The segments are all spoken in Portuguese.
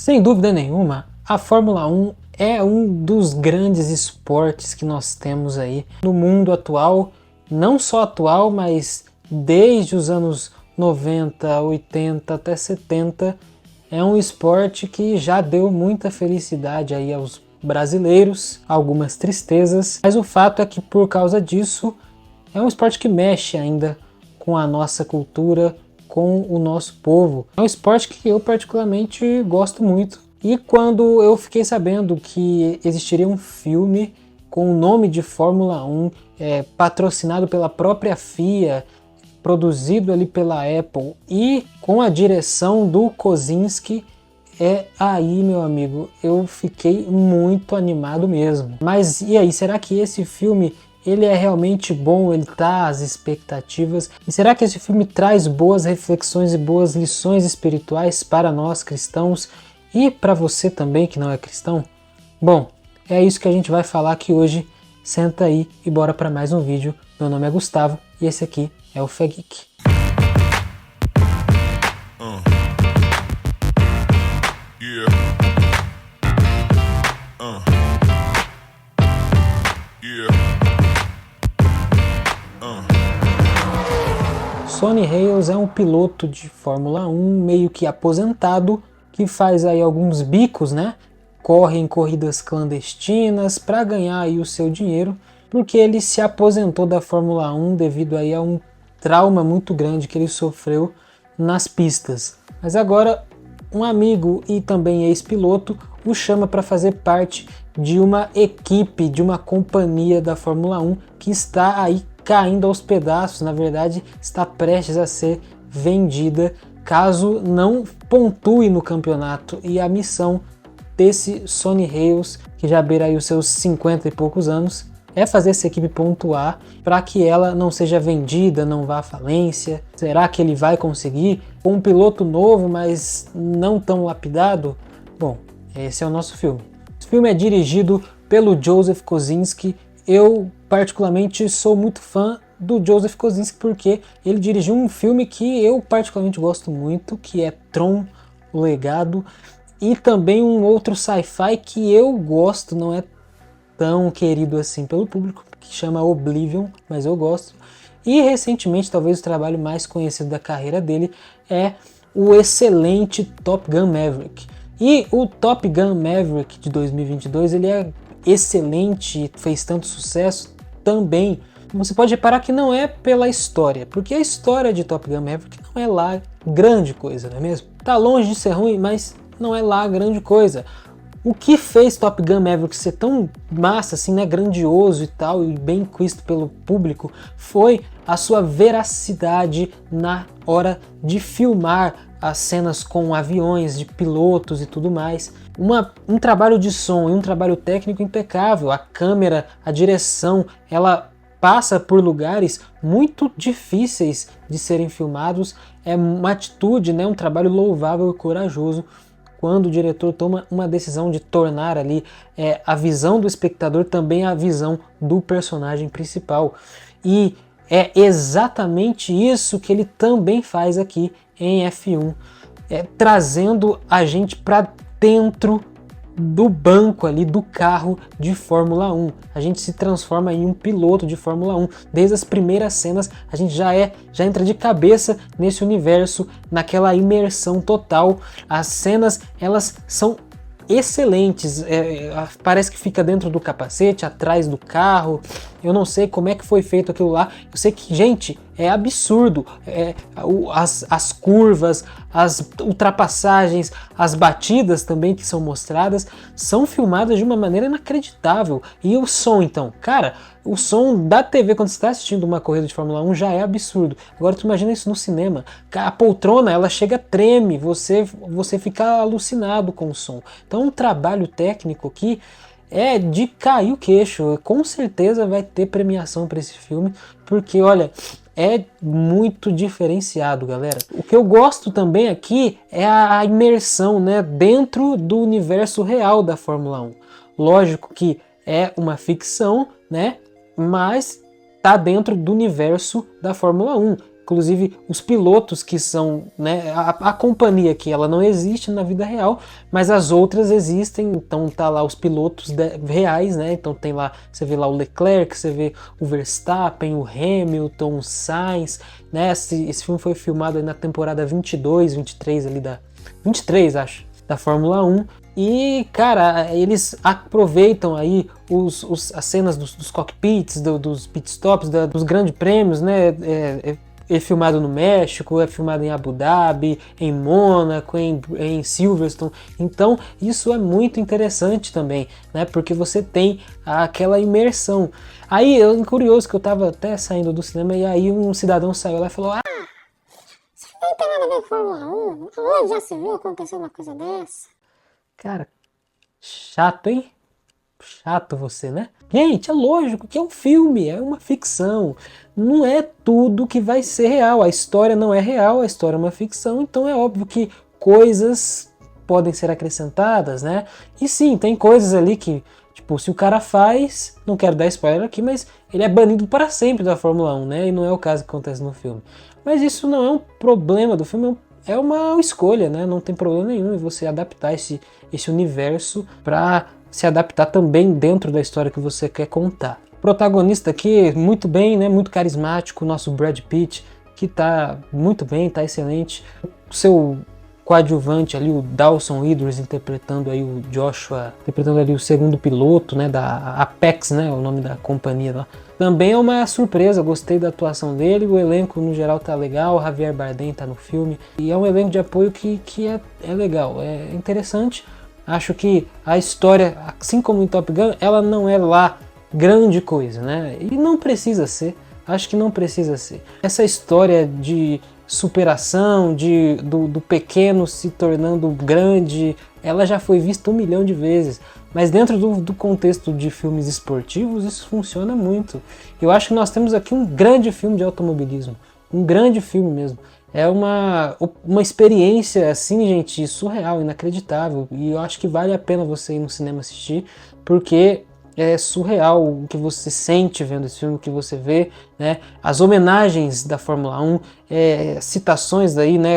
Sem dúvida nenhuma, a Fórmula 1 é um dos grandes esportes que nós temos aí no mundo atual, não só atual, mas desde os anos 90, 80 até 70, é um esporte que já deu muita felicidade aí aos brasileiros, algumas tristezas, mas o fato é que por causa disso é um esporte que mexe ainda com a nossa cultura, com o nosso povo. É um esporte que eu particularmente gosto muito. E quando eu fiquei sabendo que existiria um filme com o nome de Fórmula 1, patrocinado pela própria FIA, produzido ali pela Apple e com a direção do Kosinski, aí, meu amigo, eu fiquei muito animado mesmo. Mas e aí, será que esse filme ele é realmente bom? Ele tá às expectativas? E será que esse filme traz boas reflexões e boas lições espirituais para nós cristãos e para você também que não é cristão? Bom, é isso que a gente vai falar aqui hoje. Senta aí e bora para mais um vídeo. Meu nome é Gustavo e esse aqui é o Fé Geek. Sonny Hayes é um piloto de Fórmula 1 meio que aposentado, que faz aí alguns bicos, né? Corre em corridas clandestinas para ganhar aí o seu dinheiro, porque ele se aposentou da Fórmula 1 devido aí a um trauma muito grande que ele sofreu nas pistas. Mas agora um amigo e também ex-piloto o chama para fazer parte de uma equipe, de uma companhia da Fórmula 1 que está aí caindo aos pedaços, na verdade está prestes a ser vendida caso não pontue no campeonato. E a missão desse Sonny Hayes, que já beira aí os seus 50 e poucos anos, é fazer essa equipe pontuar para que ela não seja vendida, não vá à falência. Será que ele vai conseguir? Com um piloto novo, mas não tão lapidado? Bom, esse é o nosso filme. Esse filme é dirigido pelo Joseph Kosinski. Eu particularmente sou muito fã do Joseph Kosinski porque ele dirigiu um filme que eu particularmente gosto muito, que é Tron, o Legado, e também um outro sci-fi que eu gosto, não é tão querido assim pelo público, que chama Oblivion, mas eu gosto. E recentemente, talvez o trabalho mais conhecido da carreira dele é o excelente Top Gun Maverick. E o Top Gun Maverick de 2022, ele é excelente, fez tanto sucesso também. Você pode reparar que não é pela história, porque a história de Top Gun Maverick não é lá grande coisa, não é mesmo? Tá longe de ser ruim, mas não é lá grande coisa. O que fez Top Gun Maverick ser tão massa, assim, né, grandioso e tal, e bem quisto pelo público, foi a sua veracidade na hora de filmar as cenas com aviões, de pilotos e tudo mais. Um trabalho de som e um trabalho técnico impecável. A câmera, a direção, ela passa por lugares muito difíceis de serem filmados. É uma atitude, né, um trabalho louvável e corajoso quando o diretor toma uma decisão de tornar ali a visão do espectador também a visão do personagem principal. E é exatamente isso que ele também faz aqui em F1, trazendo a gente para dentro do banco ali do carro de Fórmula 1. A gente se transforma em um piloto de Fórmula 1. Desde as primeiras cenas a gente já entra de cabeça nesse universo, naquela imersão total. As cenas, elas são excelentes, parece que fica dentro do capacete, atrás do carro. Eu não sei como é que foi feito aquilo lá. Eu sei que, gente, é absurdo. As curvas, as ultrapassagens, as batidas também que são mostradas, são filmadas de uma maneira inacreditável. E o som, então? Cara, o som da TV quando você está assistindo uma corrida de Fórmula 1 já é absurdo. Agora tu imagina isso no cinema. A poltrona, ela chega, treme, você fica alucinado com o som. Então um trabalho técnico aqui é de cair o queixo. Com certeza vai ter premiação para esse filme, porque olha, é muito diferenciado, galera. O que eu gosto também aqui é a imersão, né, dentro do universo real da Fórmula 1. Lógico que é uma ficção, né, mas tá dentro do universo da Fórmula 1. Inclusive os pilotos que são, né, a companhia aqui, ela não existe na vida real, mas as outras existem. Então tá lá os pilotos reais, né? Então tem lá, você vê lá o Leclerc, você vê o Verstappen, o Hamilton, o Sainz, né? Esse filme foi filmado aí na temporada 22, 23 ali 23, acho, da Fórmula 1. E, cara, eles aproveitam aí as cenas dos cockpits, dos pitstops, dos grandes prêmios, né? É filmado no México, é filmado em Abu Dhabi, em Mônaco, em Silverstone. Então isso é muito interessante também, né? Porque você tem aquela imersão. Aí, curioso que eu tava até saindo do cinema e aí um cidadão saiu lá e falou: Isso não tem nada a ver com Fórmula 1. Onde já se viu acontecer uma coisa dessa? cara, chato, hein? Chato você, né? Gente, é lógico que é um filme, é uma ficção. Não é tudo que vai ser real. A história não é real, a história é uma ficção. Então é óbvio que coisas podem ser acrescentadas, né? E sim, tem coisas ali que, tipo, se o cara faz, não quero dar spoiler aqui, mas ele é banido para sempre da Fórmula 1, né? E não é o caso que acontece no filme. Mas isso não é um problema do filme, é uma escolha, né? Não tem problema nenhum em você adaptar esse universo para se adaptar também dentro da história que você quer contar. O protagonista aqui, muito bem, né? Muito carismático, o nosso Brad Pitt, que tá muito bem, tá excelente. O seu coadjuvante ali, o Dawson Idris, interpretando aí o Joshua, interpretando ali o segundo piloto, né, da Apex, né, o nome da companhia lá. Também é uma surpresa, gostei da atuação dele, o elenco no geral tá legal, o Javier Bardem tá no filme, e é um elenco de apoio que é legal, é interessante. Acho que a história, assim como em Top Gun, ela não é lá grande coisa, né, e não precisa ser, acho que não precisa ser. Essa história de superação, do pequeno se tornando grande, ela já foi vista 1 milhão de vezes, mas dentro do contexto de filmes esportivos isso funciona muito. Eu acho que nós temos aqui um grande filme de automobilismo, um grande filme mesmo. É uma experiência assim, gente, surreal, inacreditável, e eu acho que vale a pena você ir no cinema assistir, porque é surreal o que você sente vendo esse filme, o que você vê, né? As homenagens da Fórmula 1, citações daí, né?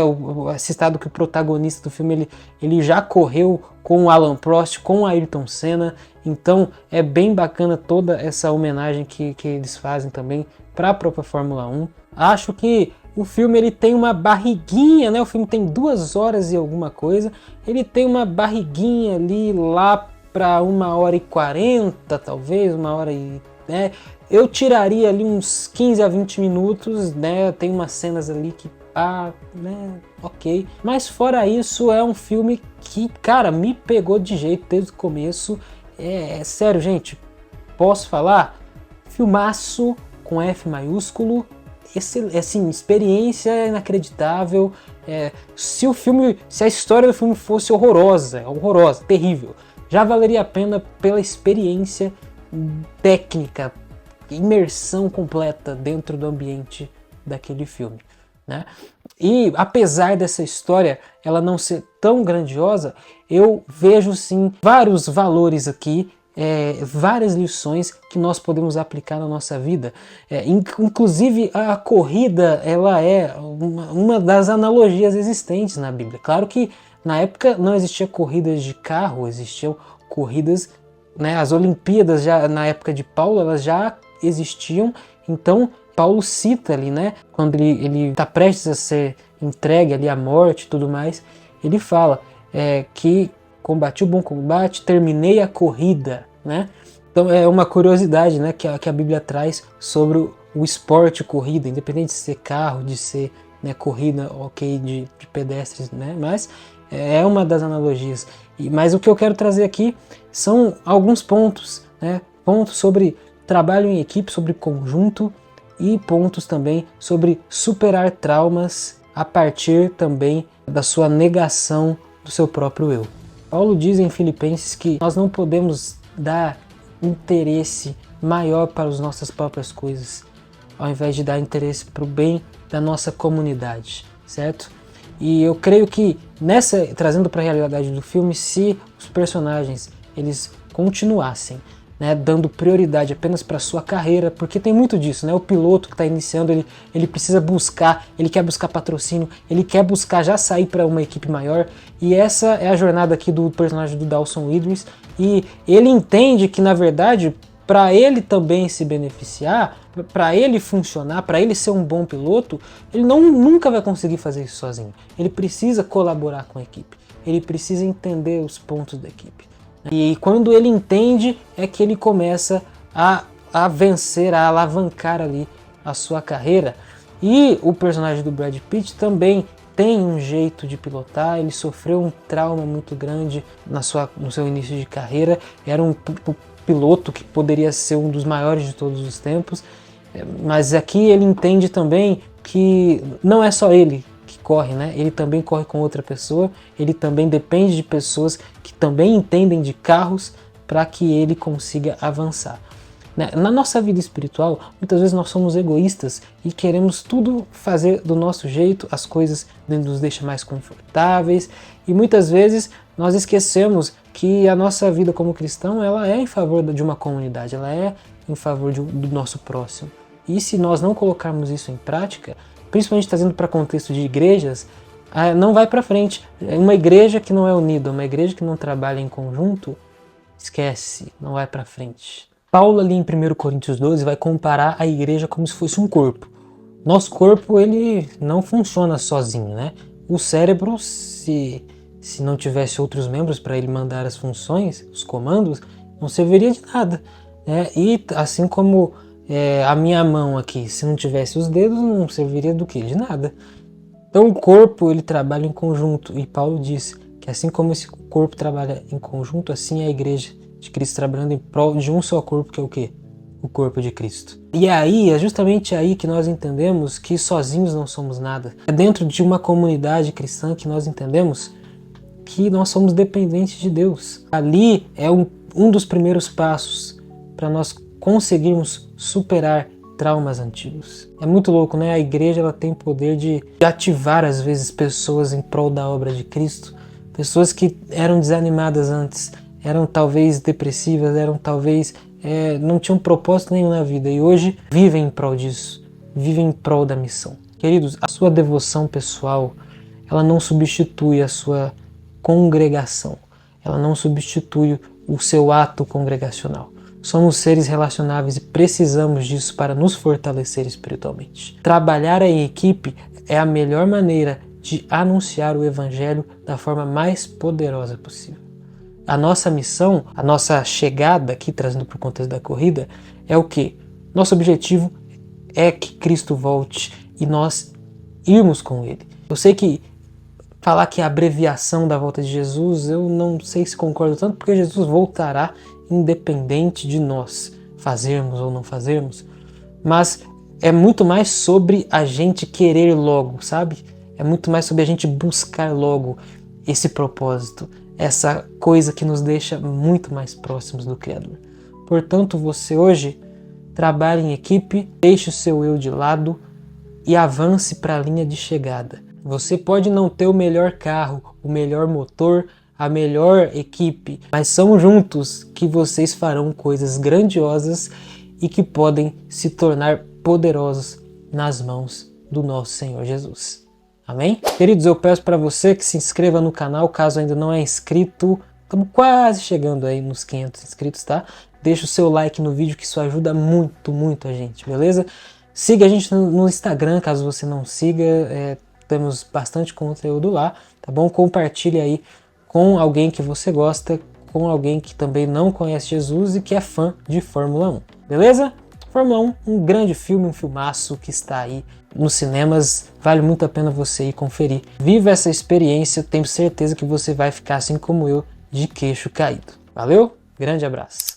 É citado que o protagonista do filme ele já correu com o Alan Prost, com o Ayrton Senna, então é bem bacana toda essa homenagem que eles fazem também para a própria Fórmula 1. Acho que o filme ele tem uma barriguinha, né? O filme tem 2 horas e alguma coisa, ele tem uma barriguinha ali lá para 1h40, talvez, 1h e... né? Eu tiraria ali uns 15 a 20 minutos, né? Tem umas cenas ali que, né? Ok. Mas fora isso, é um filme que, cara, me pegou de jeito desde o começo. É sério, gente, posso falar? Filmaço com F maiúsculo. Assim, experiência inacreditável. Se a história do filme fosse horrorosa, terrível, já valeria a pena pela experiência técnica, imersão completa dentro do ambiente daquele filme, né? E apesar dessa história ela não ser tão grandiosa, eu vejo sim vários valores aqui, várias lições que nós podemos aplicar na nossa vida. Inclusive a corrida, ela é uma das analogias existentes na Bíblia. Claro que na época não existia corridas de carro, existiam corridas, né, as Olimpíadas já na época de Paulo, elas já existiam. Então Paulo cita ali, né, quando ele está prestes a ser entregue ali à morte e tudo mais, ele fala que combati o bom combate, terminei a corrida, né? Então é uma curiosidade, né, que a Bíblia traz sobre o esporte corrida, independente de ser carro, de ser, né, corrida, ok, de pedestres, né? Mas é uma das analogias. Mas o que eu quero trazer aqui são alguns pontos, né? Pontos sobre trabalho em equipe, sobre conjunto, e pontos também sobre superar traumas a partir também da sua negação do seu próprio eu. Paulo diz em Filipenses que nós não podemos dar interesse maior para as nossas próprias coisas, ao invés de dar interesse para o bem da nossa comunidade, certo? E eu creio que trazendo para a realidade do filme, se os personagens eles continuassem né, dando prioridade apenas para sua carreira, porque tem muito disso, né? O piloto que está iniciando, ele precisa buscar, ele quer buscar patrocínio, ele quer buscar já sair para uma equipe maior, e essa é a jornada aqui do personagem do Dawson Idris, e ele entende que, na verdade, para ele também se beneficiar, para ele funcionar, para ele ser um bom piloto, ele nunca vai conseguir fazer isso sozinho. Ele precisa colaborar com a equipe, ele precisa entender os pontos da equipe. E quando ele entende, é que ele começa a vencer, a alavancar ali a sua carreira. E o personagem do Brad Pitt também tem um jeito de pilotar, ele sofreu um trauma muito grande no seu início de carreira, era um piloto que poderia ser um dos maiores de todos os tempos, mas aqui ele entende também que não é só ele que corre, né? Ele também corre com outra pessoa, ele também depende de pessoas que também entendem de carros para que ele consiga avançar. Na nossa vida espiritual, muitas vezes nós somos egoístas e queremos tudo fazer do nosso jeito, as coisas nos deixam mais confortáveis, e muitas vezes nós esquecemos que a nossa vida como cristão, ela é em favor de uma comunidade, ela é em favor do nosso próximo. E se nós não colocarmos isso em prática, principalmente trazendo para contexto de igrejas, não vai para frente. Uma igreja que não é unida, uma igreja que não trabalha em conjunto, esquece, não vai para frente. Paulo ali em 1 Coríntios 12 vai comparar a igreja como se fosse um corpo. Nosso corpo, ele não funciona sozinho, né? O cérebro, se não tivesse outros membros para ele mandar as funções, os comandos, não serviria de nada, né? E assim como a minha mão aqui, se não tivesse os dedos, não serviria do quê? De nada. Então o corpo, ele trabalha em conjunto, e Paulo diz que assim como esse corpo trabalha em conjunto, assim é a igreja de Cristo trabalhando em prol de um só corpo, que é o quê? O corpo de Cristo. E aí, é justamente aí que nós entendemos que sozinhos não somos nada. É dentro de uma comunidade cristã que nós entendemos que nós somos dependentes de Deus. Ali é um dos primeiros passos para nós conseguirmos superar traumas antigos. É muito louco, né? A igreja, ela tem poder de ativar às vezes pessoas em prol da obra de Cristo, pessoas que eram desanimadas antes, eram talvez depressivas, eram talvez não tinham propósito nenhum na vida, e hoje vivem em prol disso, vivem em prol da missão. Queridos, a sua devoção pessoal, ela não substitui a sua congregação, ela não substitui o seu ato congregacional. Somos seres relacionáveis e precisamos disso para nos fortalecer espiritualmente. Trabalhar em equipe é a melhor maneira de anunciar o Evangelho da forma mais poderosa possível. A nossa missão, a nossa chegada aqui, trazendo para o contexto da corrida, é o quê? Nosso objetivo é que Cristo volte e nós irmos com Ele. Eu sei que falar que é a abreviação da volta de Jesus, eu não sei se concordo tanto, porque Jesus voltará independente de nós fazermos ou não fazermos, mas é muito mais sobre a gente querer logo, sabe? É muito mais sobre a gente buscar logo esse propósito, essa coisa que nos deixa muito mais próximos do Criador. Portanto, você hoje trabalhe em equipe, deixe o seu eu de lado e avance para a linha de chegada. Você pode não ter o melhor carro, o melhor motor, a melhor equipe, mas são juntos que vocês farão coisas grandiosas e que podem se tornar poderosos nas mãos do nosso Senhor Jesus. Amém? Queridos, eu peço para você que se inscreva no canal, caso ainda não é inscrito. Estamos quase chegando aí nos 500 inscritos, tá? Deixa o seu like no vídeo, que isso ajuda muito, muito a gente, beleza? Siga a gente no Instagram, caso você não siga, temos bastante conteúdo lá, tá bom? Compartilhe aí com alguém que você gosta, com alguém que também não conhece Jesus e que é fã de Fórmula 1, beleza? Fórmula 1, um grande filme, um filmaço que está aí nos cinemas, vale muito a pena você ir conferir. Viva essa experiência, tenho certeza que você vai ficar assim como eu, de queixo caído. Valeu? Grande abraço!